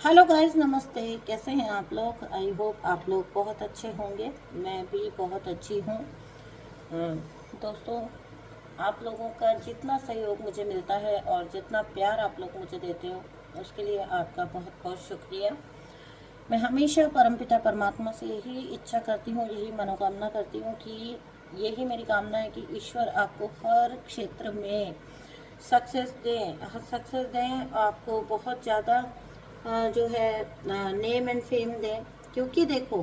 Hello guys, नमस्ते। कैसे हैं आप लोग? आई होप आप लोग बहुत अच्छे होंगे। मैं भी बहुत अच्छी हूँ। दोस्तों, आप लोगों का जितना सहयोग मुझे मिलता है और जितना प्यार आप लोग मुझे देते हो, उसके लिए आपका बहुत बहुत शुक्रिया। मैं हमेशा परमपिता परमात्मा से यही इच्छा करती हूँ, यही मनोकामना करती हूँ कि यही मेरी कामना है कि ईश्वर आपको हर क्षेत्र में सक्सेस दें, आपको बहुत ज़्यादा जो है नेम एंड फेम दें। क्योंकि देखो,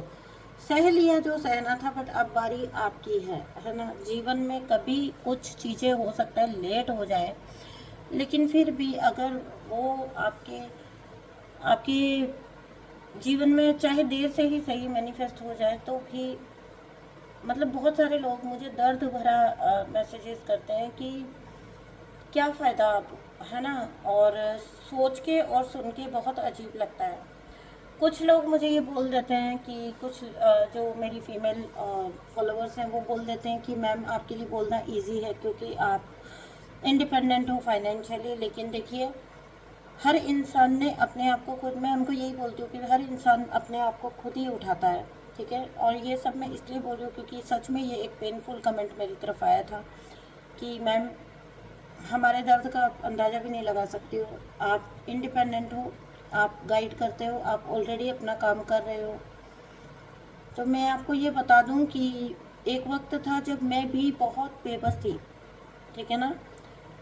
सह लिया जो सहना था, बट अब बारी आपकी है ना। जीवन में कभी कुछ चीज़ें हो सकता है लेट हो जाए, लेकिन फिर भी अगर वो आपके आपके जीवन में चाहे देर से ही सही मैनिफेस्ट हो जाए, तो भी मतलब बहुत सारे लोग मुझे दर्द भरा मैसेजेस करते हैं कि क्या फ़ायदा अब, है ना। और सोच के और सुन के बहुत अजीब लगता है। कुछ लोग मुझे ये बोल देते हैं कि कुछ जो मेरी फीमेल फॉलोअर्स हैं वो बोल देते हैं कि मैम आपके लिए बोलना इजी है क्योंकि आप इंडिपेंडेंट हो फाइनेंशियली। लेकिन देखिए, हर इंसान ने अपने आप को खुद, मैं उनको यही बोलती हूँ कि हर इंसान अपने आप को खुद ही उठाता है, ठीक है। और ये सब मैं इसलिए बोल रही हूँ क्योंकि सच में ये एक पेनफुल कमेंट मेरी तरफ आया था कि मैम, हमारे दर्द का आप अंदाज़ा भी नहीं लगा सकती हो। आप इंडिपेंडेंट हो, आप गाइड करते हो, आप ऑलरेडी अपना काम कर रहे हो। तो मैं आपको ये बता दूं कि एक वक्त था जब मैं भी बहुत बेबस थी, ठीक है ना।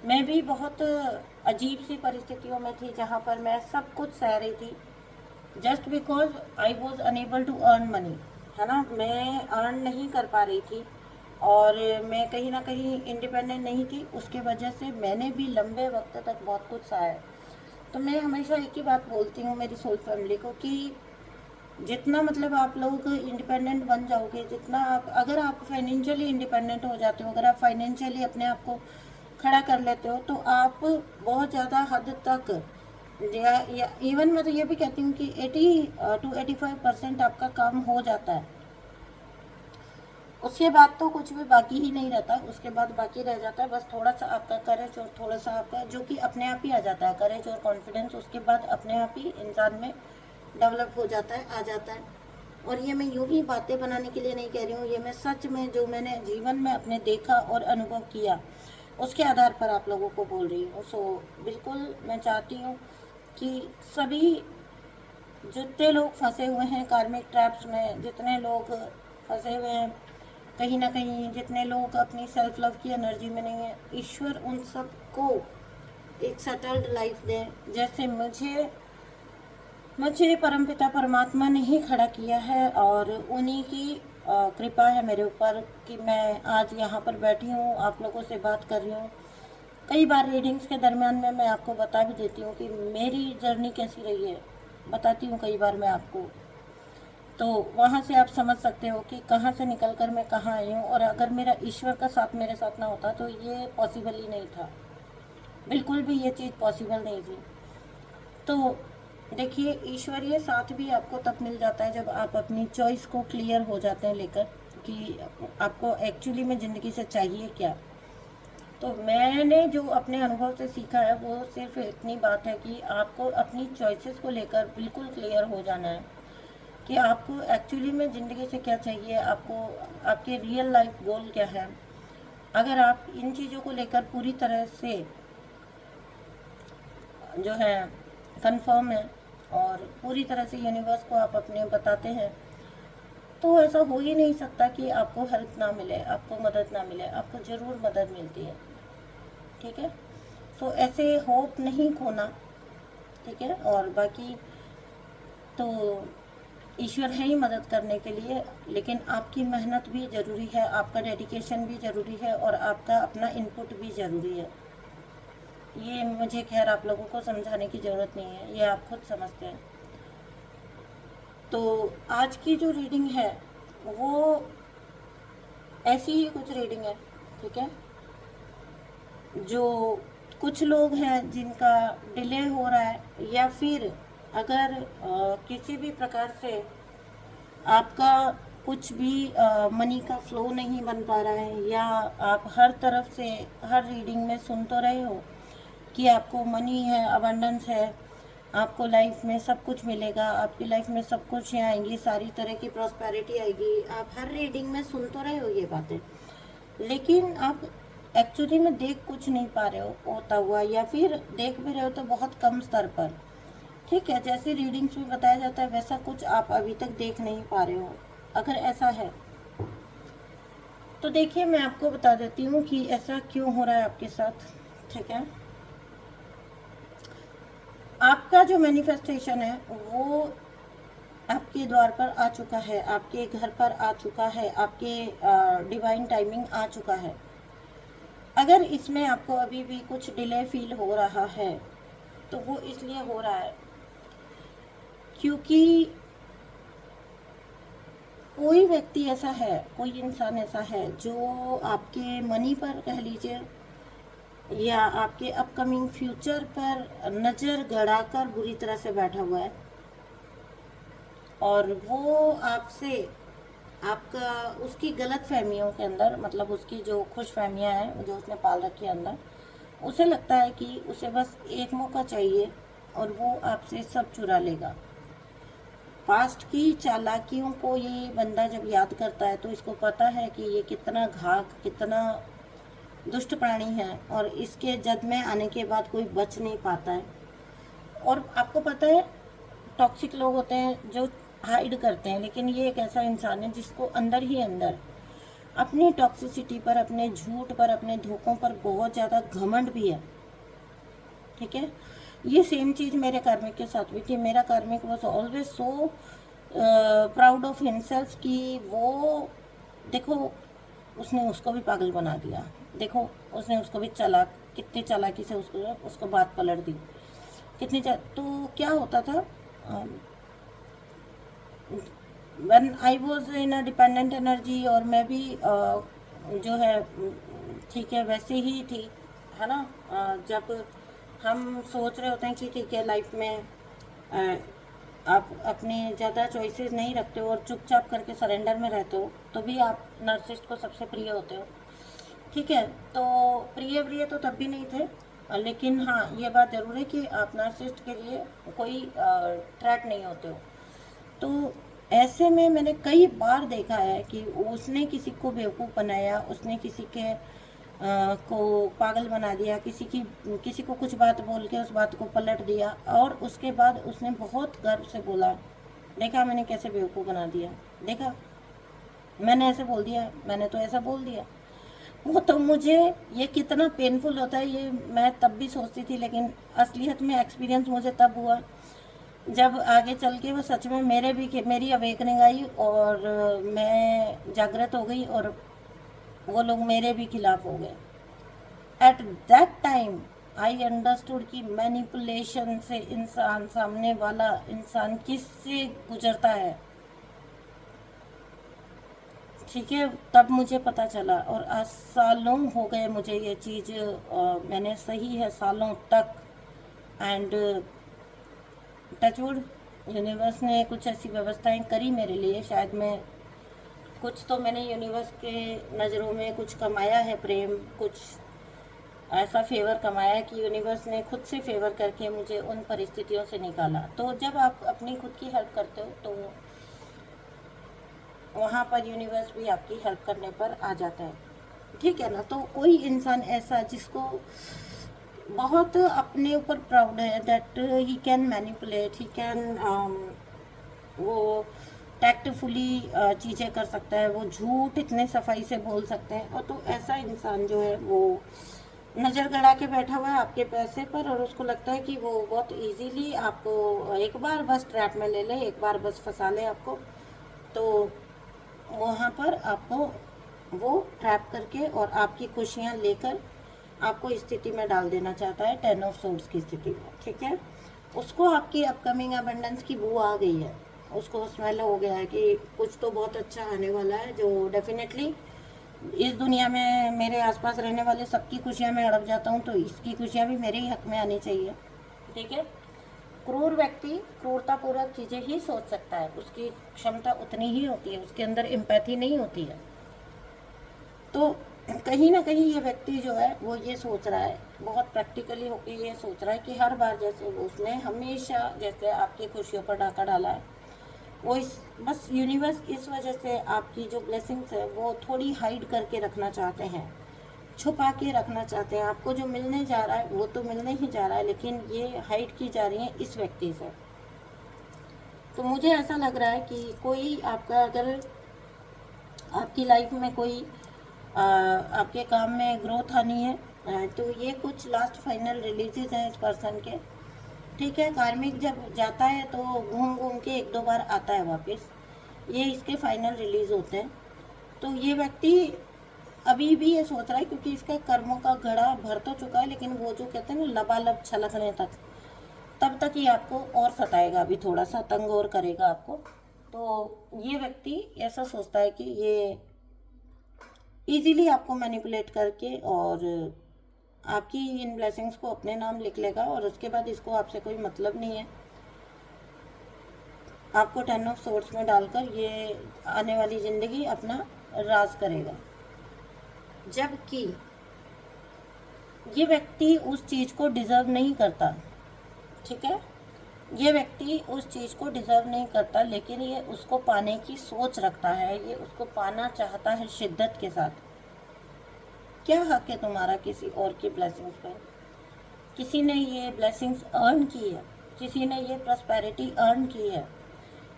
मैं भी बहुत अजीब सी परिस्थितियों में थी जहाँ पर मैं सब कुछ सह रही थी, just because I was unable to earn money, है ना। मैं अर्न नहीं कर पा रही थी और मैं कहीं ना कहीं इंडिपेंडेंट नहीं थी। उसके वजह से मैंने भी लंबे वक्त तक बहुत कुछ सहा है। तो मैं हमेशा एक ही बात बोलती हूँ मेरी सोल फैमिली को कि जितना मतलब आप लोग इंडिपेंडेंट बन जाओगे, जितना आप, अगर आप फाइनेंशियली इंडिपेंडेंट हो जाते हो, अगर आप फाइनेंशियली अपने आप को खड़ा कर लेते हो, तो आप बहुत ज़्यादा हद तक या इवन मैं तो ये भी कहती हूँ कि 80 to 85% आपका काम हो जाता है। उसके बाद तो कुछ भी बाकी ही नहीं रहता। उसके बाद बाकी रह जाता है बस थोड़ा सा आपका करेज और थोड़ा सा आपका, जो कि अपने आप ही आ जाता है, करेज और कॉन्फिडेंस उसके बाद अपने आप ही इंसान में डेवलप हो जाता है, आ जाता है। और ये मैं यूं ही बातें बनाने के लिए नहीं कह रही हूँ, ये मैं सच में जो मैंने जीवन में अपने देखा और अनुभव किया उसके आधार पर आप लोगों को बोल रही हूँ। सो बिल्कुल मैं चाहती हूँ कि सभी, जितने लोग फंसे हुए हैं कार्मिक ट्रैप्स में, जितने लोग फंसे हुए हैं कहीं ना कहीं, जितने लोग अपनी सेल्फ लव की एनर्जी में नहीं है, ईश्वर उन सब को एक सेटल्ड लाइफ दे। जैसे मुझे मुझे परमपिता परमात्मा ने ही खड़ा किया है और उन्हीं की कृपा है मेरे ऊपर कि मैं आज यहाँ पर बैठी हूँ, आप लोगों से बात कर रही हूँ। कई बार रीडिंग्स के दरमियान में मैं आपको बता भी देती हूँ कि मेरी जर्नी कैसी रही है, बताती हूँ कई बार मैं आपको। तो वहाँ से आप समझ सकते हो कि कहाँ से निकल कर मैं कहाँ आई हूँ। और अगर मेरा ईश्वर का साथ मेरे साथ ना होता तो ये पॉसिबल ही नहीं था, बिल्कुल भी ये चीज़ पॉसिबल नहीं थी। तो देखिए, ईश्वरीय साथ भी आपको तब मिल जाता है जब आप अपनी चॉइस को क्लियर हो जाते हैं लेकर कि आपको एक्चुअली में ज़िंदगी से चाहिए क्या। तो मैंने जो अपने अनुभव से सीखा है वो सिर्फ इतनी बात है कि आपको अपनी चॉइसेस को लेकर बिल्कुल क्लियर हो जाना है कि आपको एक्चुअली में ज़िंदगी से क्या चाहिए, आपको आपके रियल लाइफ गोल क्या है। अगर आप इन चीज़ों को लेकर पूरी तरह से जो है कंफर्म है और पूरी तरह से यूनिवर्स को आप अपने बताते हैं, तो ऐसा हो ही नहीं सकता कि आपको हेल्प ना मिले, आपको मदद ना मिले। आपको ज़रूर मदद मिलती है, ठीक है। सो ऐसे होप नहीं खोना, ठीक है। और बाकी तो ईश्वर है ही मदद करने के लिए, लेकिन आपकी मेहनत भी ज़रूरी है, आपका डेडिकेशन भी ज़रूरी है और आपका अपना इनपुट भी ज़रूरी है। ये मुझे खैर आप लोगों को समझाने की ज़रूरत नहीं है, ये आप खुद समझते हैं। तो आज की जो रीडिंग है वो ऐसी ही कुछ रीडिंग है, ठीक है। जो कुछ लोग हैं जिनका डिले हो रहा है, या फिर अगर किसी भी प्रकार से आपका कुछ भी मनी का फ्लो नहीं बन पा रहा है, या आप हर तरफ से हर रीडिंग में सुन तो रहे हो कि आपको मनी है, अबंडेंस है, आपको लाइफ में सब कुछ मिलेगा, आपकी लाइफ में सब कुछ यहाँ आएंगी, सारी तरह की प्रॉस्पेरिटी आएगी। आप हर रीडिंग में सुन तो रहे हो ये बातें, लेकिन आप एक्चुअली में देख कुछ नहीं पा रहे हो होता हुआ, या फिर देख भी रहे हो तो बहुत कम स्तर पर। ठीक है, जैसे रीडिंग्स में बताया जाता है वैसा कुछ आप अभी तक देख नहीं पा रहे हो। अगर ऐसा है तो देखिए, मैं आपको बता देती हूँ कि ऐसा क्यों हो रहा है आपके साथ। ठीक है, आपका जो मैनिफेस्टेशन है वो आपके द्वार पर आ चुका है, आपके घर पर आ चुका है, आपके डिवाइन टाइमिंग आ चुका है। अगर इसमें आपको अभी भी कुछ डिले फील हो रहा है तो वो इसलिए हो रहा है क्योंकि कोई व्यक्ति ऐसा है, कोई इंसान ऐसा है जो आपके मनी पर कह लीजिए या आपके अपकमिंग फ्यूचर पर नज़र गड़ाकर बुरी तरह से बैठा हुआ है, और वो आपसे आपका उसकी गलत फहमियों के अंदर, मतलब उसकी जो खुश फहमियाँ हैं जो उसने पाल रखी है अंदर, उसे लगता है कि उसे बस एक मौका चाहिए और वो आपसे सब चुरा लेगा। पास्ट की चालाकियों को ये बंदा जब याद करता है तो इसको पता है कि ये कितना घाक, कितना दुष्ट प्राणी है, और इसके जद में आने के बाद कोई बच नहीं पाता है। और आपको पता है, टॉक्सिक लोग होते हैं जो हाइड करते हैं, लेकिन ये एक ऐसा इंसान है जिसको अंदर ही अंदर अपनी टॉक्सिसिटी पर, अपने झूठ पर, अपने धोखों पर बहुत ज़्यादा घमंड भी है। ठीक है, ये सेम चीज़ मेरे कार्मिक के साथ भी थी। मेरा कार्मिक was always so proud of himself कि वो, देखो उसने उसको भी पागल बना दिया, देखो उसने उसको भी कितनी चालाकी से उसको उसको बात पलट दी, तो क्या होता था, one I was in a dependent energy, और मैं भी जो है ठीक है वैसे ही थी, है ना। जब हम सोच रहे होते हैं कि ठीक है लाइफ में आप अपने ज़्यादा चॉइसेस नहीं रखते हो और चुपचाप करके सरेंडर में रहते हो, तो भी आप नर्सिस्ट को सबसे प्रिय होते हो। ठीक है, तो प्रिय तो तब भी नहीं थे, लेकिन हाँ ये बात ज़रूर है कि आप नार्सिसिस्ट के लिए कोई थ्रेट नहीं होते हो। तो ऐसे में मैंने कई बार देखा है कि उसने किसी को बेवकूफ़ बनाया, उसने किसी के को पागल बना दिया, किसी को कुछ बात बोल के उस बात को पलट दिया, और उसके बाद उसने बहुत गर्व से बोला, देखा मैंने कैसे बेवकूफ़ बना दिया, देखा मैंने ऐसे बोल दिया, मैंने तो ऐसा बोल दिया। वो तो मुझे ये कितना पेनफुल होता है ये मैं तब भी सोचती थी, लेकिन असलियत में एक्सपीरियंस मुझे तब हुआ जब आगे चल के वो सच में मेरी अवेकनिंग आई, और मैं जागृत हो गई, और वो लोग मेरे भी खिलाफ हो गए। At that time I understood कि मैनिपुलेशन से इंसान, सामने वाला इंसान किससे गुजरता है। ठीक है, तब मुझे पता चला, और आज सालों हो गए मुझे ये चीज़, मैंने सही है सालों तक, एंड टचवुड यूनिवर्स ने कुछ ऐसी व्यवस्थाएं करी मेरे लिए, शायद मैं कुछ तो मैंने यूनिवर्स के नज़रों में कुछ कमाया है प्रेम, कुछ ऐसा फेवर कमाया है कि यूनिवर्स ने खुद से फेवर करके मुझे उन परिस्थितियों से निकाला। तो जब आप अपनी खुद की हेल्प करते हो तो वहाँ पर यूनिवर्स भी आपकी हेल्प करने पर आ जाता है। ठीक है ना, तो कोई इंसान ऐसा जिसको बहुत अपने ऊपर प्राउड है that he can manipulate, he can वो टैक्टफुली चीज़ें कर सकता है, वो झूठ इतने सफाई से बोल सकते हैं, और तो ऐसा इंसान जो है वो नज़र गड़ा के बैठा हुआ है आपके पैसे पर, और उसको लगता है कि वो बहुत इजीली आपको एक बार बस ट्रैप में ले ले, एक बार बस फंसा ले आपको, तो वहाँ पर आपको वो ट्रैप करके और आपकी खुशियाँ लेकर आपको स्थिति में डाल देना चाहता है, 10 ऑफ सोर्स की स्थिति में। ठीक है, उसको आपकी अपकमिंग अबंडेंस की बू आ गई है, उसको स्मेल हो गया है कि कुछ तो बहुत अच्छा आने वाला है, जो डेफिनेटली इस दुनिया में मेरे आसपास रहने वाले सबकी खुशियाँ मैं अड़प जाता हूँ, तो इसकी खुशियाँ भी मेरे ही हक में आनी चाहिए। ठीक है, क्रूर व्यक्ति क्रूरतापूर्वक चीज़ें ही सोच सकता है, उसकी क्षमता उतनी ही होती है, उसके अंदर एम्पैथी नहीं होती है। तो कहीं ना कहीं ये व्यक्ति जो है वो ये सोच रहा है, बहुत प्रैक्टिकली होकर ये सोच रहा है कि हर बार जैसे वो उसने हमेशा जैसे आपकी खुशियों पर डाका डाला है, वो इस बस यूनिवर्स इस वजह से आपकी जो ब्लेसिंग्स है वो थोड़ी हाइड करके रखना चाहते हैं, छुपा के रखना चाहते हैं। आपको जो मिलने जा रहा है वो तो मिलने ही जा रहा है, लेकिन ये हाइड की जा रही है इस व्यक्ति से। तो मुझे ऐसा लग रहा है कि कोई आपका अगर आपकी लाइफ में कोई आपके काम में ग्रोथ आनी है, तो ये कुछ लास्ट फाइनल रिलीजेस हैं इस पर्सन के। ठीक है, कार्मिक जब जाता है तो घूम घूम के एक दो बार आता है वापस, ये इसके फाइनल रिलीज होते हैं। तो ये व्यक्ति अभी भी ये सोच रहा है, क्योंकि इसका कर्मों का घड़ा भर तो चुका है, लेकिन वो जो कहते हैं ना लबालब छलकने तक, तब तक ये आपको और सताएगा, अभी थोड़ा सा तंग और करेगा आपको। तो ये व्यक्ति ऐसा सोचता है कि ये इजीली आपको मैनिपुलेट करके और आपकी इन ब्लेसिंग्स को अपने नाम लिख लेगा, और उसके बाद इसको आपसे कोई मतलब नहीं है। आपको 10 ऑफ सोर्ड्स में डालकर ये आने वाली ज़िंदगी अपना राज करेगा। जबकि ये व्यक्ति उस चीज़ को डिज़र्व नहीं करता। ठीक है, ये व्यक्ति उस चीज़ को डिज़र्व नहीं करता, लेकिन ये उसको पाने की सोच रखता है, ये उसको पाना चाहता है शिद्दत के साथ। क्या हक है तुम्हारा किसी और की ब्लेसिंग्स पर? किसी ने ये ब्लेसिंग्स अर्न की है, किसी ने ये प्रॉस्पेरिटी अर्न की है,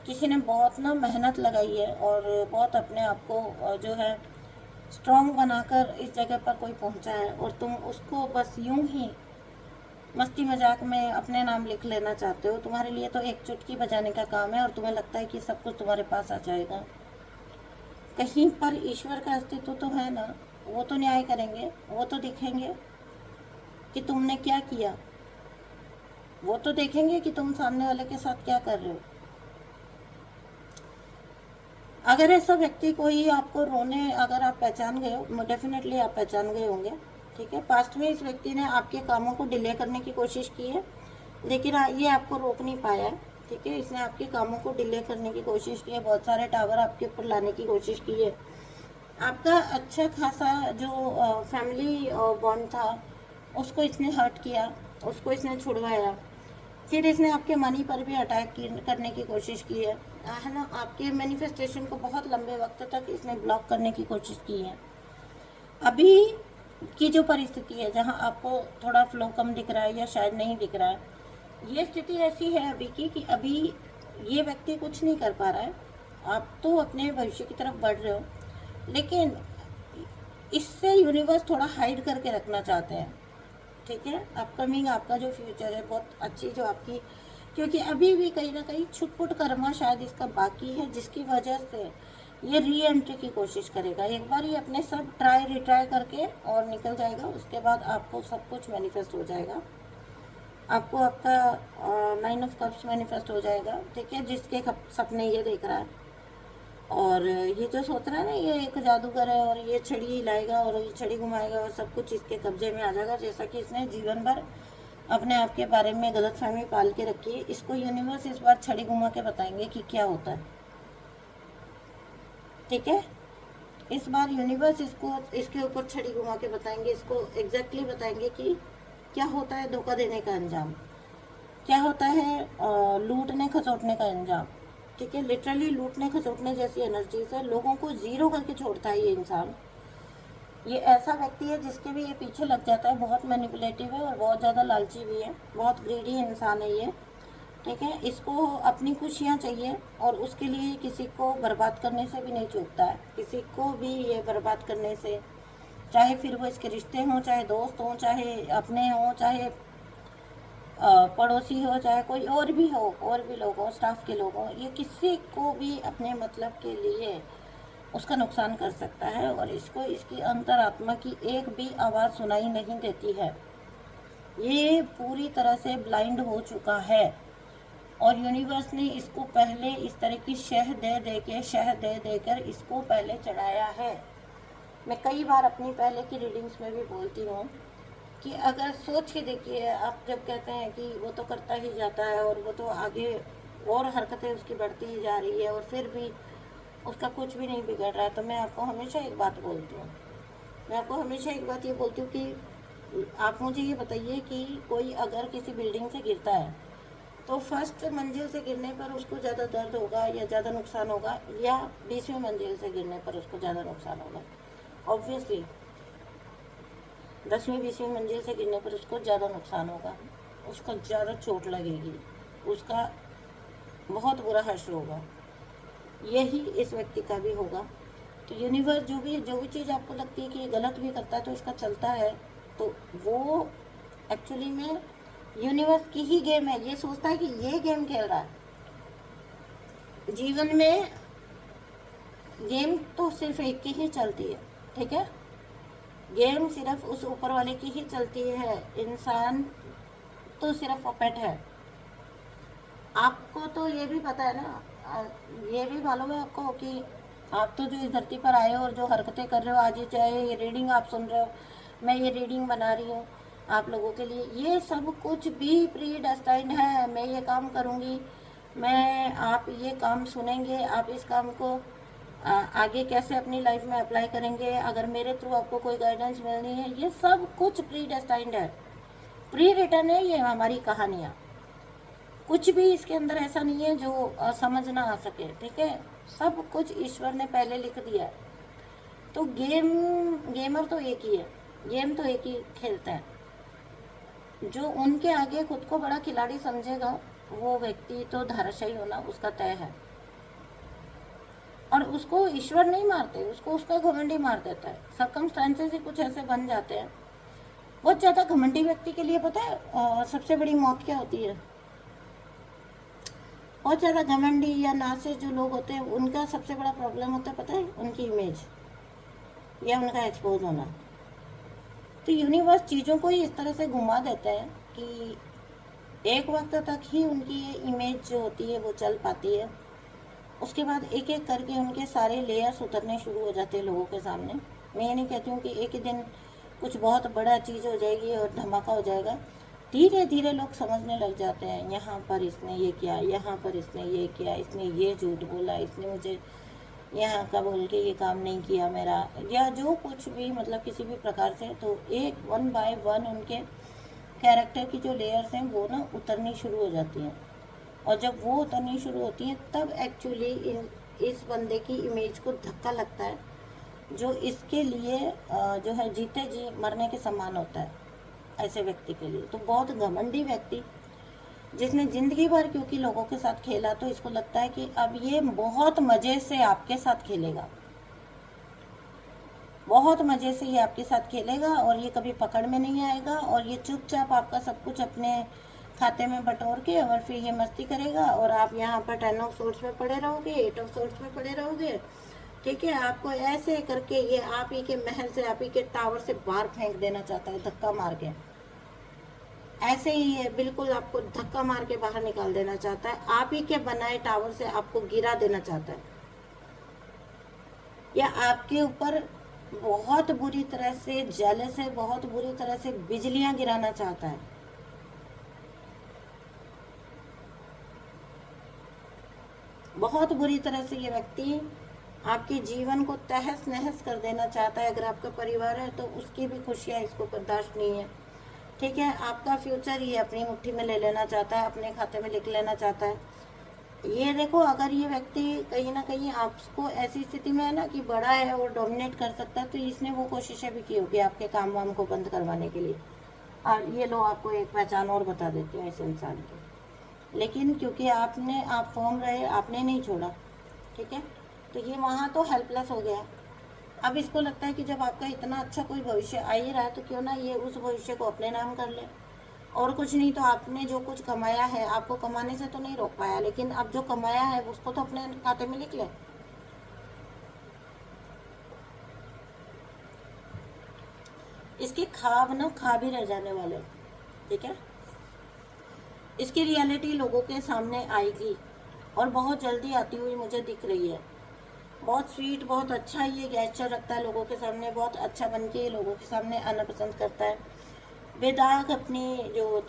किसी ने बहुत ना मेहनत लगाई है और बहुत अपने आप को जो है स्ट्रॉन्ग बनाकर इस जगह पर कोई पहुंचा है, और तुम उसको बस यूं ही मस्ती मजाक में अपने नाम लिख लेना चाहते हो। तुम्हारे लिए तो एक चुटकी बजाने का काम है, और तुम्हें लगता है कि सब कुछ तुम्हारे पास आ जाएगा। कहीं पर ईश्वर का अस्तित्व तो है ना, वो तो न्याय करेंगे, वो तो देखेंगे कि तुमने क्या किया, वो तो देखेंगे कि तुम सामने वाले के साथ क्या कर रहे हो। अगर ऐसा व्यक्ति कोई आपको रोने, अगर आप पहचान गए हो, डेफिनेटली आप पहचान गए होंगे। ठीक है, पास्ट में इस व्यक्ति ने आपके कामों को डिले करने की कोशिश की है, लेकिन ये आपको रोक नहीं पाया है। ठीक है, इसने आपके कामों को डिले करने की कोशिश की है, बहुत सारे टावर आपके ऊपर लाने की कोशिश की है। आपका अच्छा खासा जो फैमिली बॉन्ड था उसको इसने हर्ट किया, उसको इसने छुड़वाया। फिर इसने आपके मनी पर भी अटैक करने की कोशिश की है ना। आपके मैनिफेस्टेशन को बहुत लंबे वक्त तक इसने ब्लॉक करने की कोशिश की है। अभी की जो परिस्थिति है, जहां आपको थोड़ा फ्लो कम दिख रहा है या शायद नहीं दिख रहा है, ये स्थिति ऐसी है अभी की कि अभी ये व्यक्ति कुछ नहीं कर पा रहा है। आप तो अपने भविष्य की तरफ बढ़ रहे हो, लेकिन इससे यूनिवर्स थोड़ा हाइड करके रखना चाहते हैं। ठीक है, अपकमिंग आपका जो फ्यूचर है बहुत अच्छी जो आपकी, क्योंकि अभी भी कहीं ना कहीं छुटपुट कर्मा शायद इसका बाकी है, जिसकी वजह से ये री एंट्री की कोशिश करेगा। एक बार ये अपने सब ट्राई रिट्राई करके और निकल जाएगा, उसके बाद आपको सब कुछ मैनिफेस्ट हो जाएगा। आपको आपका 9 ऑफ कप्स मैनिफेस्ट हो जाएगा। ठीक है, जिसके सपने ये देख रहा है और ये जो सोच रहा है ना ये एक जादूगर है और ये छड़ी लाएगा और ये छड़ी घुमाएगा और सब कुछ इसके कब्जे में आ जाएगा, जैसा कि इसने जीवन भर अपने आप के बारे में गलतफहमी पाल के रखी है। इसको यूनिवर्स इस बार छड़ी घुमा के बताएंगे कि क्या होता है। ठीक है, इस बार यूनिवर्स इसको इसके ऊपर छड़ी घुमा के बताएंगे, इसको एग्जैक्टली बताएंगे कि क्या होता है धोखा देने का अंजाम, क्या होता है लूटने खसोटने का अंजाम। ठीक है, लिटरली लूटने खसोटने जैसी एनर्जीज है, लोगों को जीरो करके छोड़ता है ये इंसान। ये ऐसा व्यक्ति है जिसके भी ये पीछे लग जाता है, बहुत मैनिपुलेटिव है और बहुत ज़्यादा लालची भी है, बहुत ग्रीडी इंसान है ये। ठीक है, इसको अपनी खुशियाँ चाहिए और उसके लिए किसी को बर्बाद करने से भी नहीं चूकता है, किसी को भी ये बर्बाद करने से, चाहे फिर वो इसके रिश्ते हों, चाहे दोस्त हों, चाहे अपने हों, चाहे पड़ोसी हो, चाहे कोई और भी हो, और भी लोग हों, स्टाफ के लोग हों, ये किसी को भी अपने मतलब के लिए उसका नुकसान कर सकता है और इसको इसकी अंतरात्मा की एक भी आवाज़ सुनाई नहीं देती है। ये पूरी तरह से ब्लाइंड हो चुका है और यूनिवर्स ने इसको पहले इस तरह की शह दे देकर इसको पहले चढ़ाया है। मैं कई बार अपनी पहले की रीडिंग्स में भी बोलती हूँ कि अगर सोच के देखिए, आप जब कहते हैं कि वो तो करता ही जाता है और वो तो आगे और हरकतें उसकी बढ़ती ही जा रही है और फिर भी उसका कुछ भी नहीं बिगड़ रहा है, तो मैं आपको हमेशा एक बात बोलती हूँ, मैं आपको हमेशा एक बात ये बोलती हूँ कि आप मुझे ये बताइए कि कोई अगर किसी बिल्डिंग से गिरता है तो फर्स्ट मंजिल से गिरने पर उसको ज़्यादा दर्द होगा या ज़्यादा नुकसान होगा, या 20वीं मंजिल से गिरने पर उसको ज़्यादा नुकसान होगा? ऑब्वियसली 10वीं 20वीं मंजिल से गिरने पर उसको ज़्यादा नुकसान होगा, उसको ज़्यादा चोट लगेगी, उसका बहुत बुरा हश्र होगा। यही इस व्यक्ति का भी होगा। तो यूनिवर्स जो भी चीज़ आपको लगती है कि ये गलत भी करता है तो इसका चलता है, तो वो एक्चुअली में यूनिवर्स की ही गेम है। ये सोचता है कि ये गेम खेल रहा है। जीवन में गेम तो सिर्फ एक की ही चलती है, ठीक है? गेम सिर्फ उस ऊपर वाले की ही चलती है, इंसान तो सिर्फ पपेट है। आपको तो ये भी पता है ना, ये भी मालूम है आपको कि आप तो जो इस धरती पर आए हो और जो हरकतें कर रहे हो, आज ये चाहे ये रीडिंग आप सुन रहे हो, मैं ये रीडिंग बना रही हूँ आप लोगों के लिए, ये सब कुछ भी प्री डेस्टाइन्ड है। मैं ये काम करूँगी, आप ये काम सुनेंगे, आप इस काम को आगे कैसे अपनी लाइफ में अप्लाई करेंगे, अगर मेरे थ्रू आपको कोई गाइडेंस मिलनी है, ये सब कुछ प्री डेस्टाइन्ड है, प्री रिटन है ये हमारी कहानियाँ। कुछ भी इसके अंदर ऐसा नहीं है जो समझ ना आ सके, ठीक है? सब कुछ ईश्वर ने पहले लिख दिया है। तो गेमर तो एक ही है, गेम तो एक ही खेलता है। जो उनके आगे खुद को बड़ा खिलाड़ी समझेगा वो व्यक्ति तो धराशायी होना उसका तय है। और उसको ईश्वर नहीं मारते, उसको उसका घमंडी मार देता है। सर्कमस्टांसेस ही कुछ ऐसे बन जाते हैं। बहुत ज़्यादा घमंडी व्यक्ति के लिए पता है सबसे बड़ी मौत क्या होती है? बहुत ज़्यादा घमंडी या नासिक जो लोग होते हैं उनका सबसे बड़ा प्रॉब्लम होता है, पता है? उनकी इमेज या उनका एक्सपोज होना। तो यूनिवर्स चीज़ों को ही इस तरह से घुमा देता है कि एक वक्त तक ही उनकी ये इमेज जो होती है वो चल पाती है, उसके बाद एक एक करके उनके सारे लेयर्स उतरने शुरू हो जाते हैं लोगों के सामने। मैं ये नहीं कहती हूँ कि एक ही दिन कुछ बहुत बड़ा चीज़ हो जाएगी और धमाका हो जाएगा। धीरे धीरे लोग समझने लग जाते हैं, यहाँ पर इसने ये किया, यहाँ पर इसने ये किया, इसने ये झूठ बोला, इसने मुझे यहाँ का बोल के ये काम नहीं किया मेरा, या जो कुछ भी मतलब किसी भी प्रकार से। तो एक वन बाय वन उनके कैरेक्टर की जो लेयर्स हैं वो ना उतरनी शुरू हो जाती हैं। और जब वो उतरनी शुरू होती हैं तब एक्चुअली इस बंदे की इमेज को धक्का लगता है, जो इसके लिए जो है जीते जी मरने के समान होता है ऐसे व्यक्ति के लिए। तो बहुत घमंडी व्यक्ति जिसने ज़िंदगी भर क्योंकि लोगों के साथ खेला, तो इसको लगता है कि अब ये बहुत मज़े से आपके साथ खेलेगा, बहुत मज़े से ये आपके साथ खेलेगा और ये कभी पकड़ में नहीं आएगा, और ये चुपचाप आपका सब कुछ अपने खाते में बटोर के और फिर ये मस्ती करेगा और आप यहाँ पर 10 ऑफ सोर्ट्स में पड़े रहोगे, 8 ऑफ सोर्ट्स में पड़े रहोगे, ठीक है? आपको ऐसे करके ये आप ही के महल से, आप ही के टावर से बाहर फेंक देना चाहता है धक्का मार के। ऐसे ही है, बिल्कुल आपको धक्का मार के बाहर निकाल देना चाहता है, आप ही के बनाए टावर से आपको गिरा देना चाहता है, या आपके ऊपर बहुत बुरी तरह से जेलस है, बहुत बुरी तरह से बिजलियां गिराना चाहता है। बहुत बुरी तरह से ये व्यक्ति आपके जीवन को तहस नहस कर देना चाहता है। अगर आपका परिवार है तो उसकी भी खुशियाँ इसको बर्दाश्त नहीं है, ठीक है? आपका फ्यूचर ये अपनी मुट्ठी में ले लेना चाहता है, अपने खाते में लिख लेना चाहता है। ये देखो, अगर ये व्यक्ति कहीं ना कहीं आपको ऐसी स्थिति में है ना कि बड़ा है और डोमिनेट कर सकता है, तो इसने वो कोशिशें भी की होगी आपके काम वाम को बंद करवाने के लिए। और ये लो आपको एक पहचान और बता देती हूँ इस इंसान की। लेकिन क्योंकि आप फर्म रहे, आपने नहीं छोड़ा, ठीक है? तो ये वहाँ तो हेल्पलेस हो गया। अब इसको लगता है कि जब आपका इतना अच्छा कोई भविष्य आ ही रहा है तो क्यों ना ये उस भविष्य को अपने नाम कर ले। और कुछ नहीं तो आपने जो कुछ कमाया है, आपको कमाने से तो नहीं रोक पाया, लेकिन अब जो कमाया है उसको तो अपने खाते में लिख ले। इसके ख्वाब ना ख्वाब ही रह जाने वाले, ठीक है? इसकी रियलिटी लोगों के सामने आएगी और बहुत जल्दी आती हुई मुझे दिख रही है। बहुत स्वीट, बहुत अच्छा ये गेस्चर रखता है लोगों के सामने, बहुत अच्छा बन के लोगों के सामने आना पसंद करता है। बेदाग अपनी जो होती